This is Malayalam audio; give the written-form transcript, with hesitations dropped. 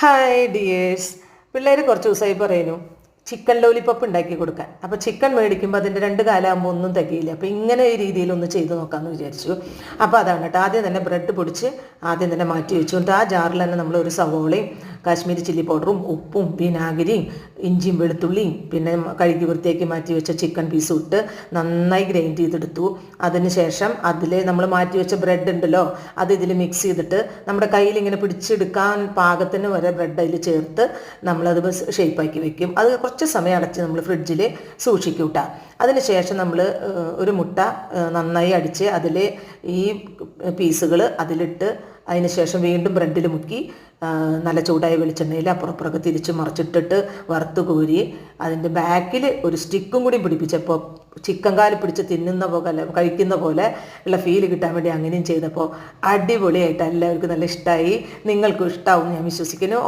Hi dears. പിള്ളേർ കുറച്ച് ദിവസമായി പറയുന്നു ചിക്കൻ ലോലിപ്പോപ്പ് ഉണ്ടാക്കി കൊടുക്കാൻ. അപ്പോൾ ചിക്കൻ മേടിക്കുമ്പോൾ അതിൻ്റെ 2 കാലാകുമ്പോൾ ഒന്നും തികയില്ല. അപ്പോൾ ഇങ്ങനെ ഈ രീതിയിലൊന്ന് ചെയ്ത് നോക്കാമെന്ന് വിചാരിച്ചു. അപ്പോൾ അതാണ് കേട്ടോ, ആദ്യം തന്നെ ബ്രെഡ് പൊടിച്ച് ആദ്യം തന്നെ മാറ്റി വെച്ചു. എന്നിട്ട് ആ ജാറിൽ തന്നെ നമ്മൾ ഒരു സവോളയും കാശ്മീരി ചില്ലി പൗഡറും ഉപ്പും വിനാഗിരിയും ഇഞ്ചിയും വെളുത്തുള്ളിയും പിന്നെ കഴുകി വൃത്തിയാക്കി മാറ്റി വെച്ച ചിക്കൻ പീസും ഇട്ട് നന്നായി ഗ്രൈൻഡ് ചെയ്തെടുത്തു. അതിനുശേഷം അതിൽ നമ്മൾ മാറ്റി വെച്ച ബ്രെഡ് ഉണ്ടല്ലോ, അത് ഇതിൽ മിക്സ് ചെയ്തിട്ട് നമ്മുടെ കയ്യിൽ ഇങ്ങനെ പിടിച്ചെടുക്കാൻ പാകത്തിന് വരെ ബ്രെഡ് അതിൽ ചേർത്ത് നമ്മളത് ഷേപ്പാക്കി വെക്കും. അത് കുറച്ച് സമയം അടച്ച് നമ്മൾ ഫ്രിഡ്ജിൽ സൂക്ഷിക്കും കേട്ടോ. അതിനുശേഷം നമ്മൾ ഒരു മുട്ട നന്നായി അടിച്ച് അതിൽ ഈ പീസുകൾ അതിലിട്ട് അതിന് ശേഷം വീണ്ടും ബ്രെഡിൽ മുക്കി നല്ല ചൂടായ വെളിച്ചെണ്ണയിൽ അപ്പുറപ്പുറമൊക്കെ തിരിച്ച് മറിച്ചിട്ടിട്ട് വറുത്ത് കോരി അതിൻ്റെ ബാക്കിൽ ഒരു സ്റ്റിക്കും കൂടി പിടിപ്പിച്ചപ്പോൾ ചിക്കൻ കാല് പിടിച്ച് തിന്നുന്ന പോലെ കഴിക്കുന്ന പോലെ ഉള്ള ഫീൽ കിട്ടാൻ വേണ്ടി അങ്ങനെയും ചെയ്തപ്പോൾ അടിപൊളിയായിട്ട് എല്ലാവർക്കും നല്ല ഇഷ്ടമായി. നിങ്ങൾക്കും ഇഷ്ടമാവും ഞാൻ വിശ്വസിക്കുന്നു.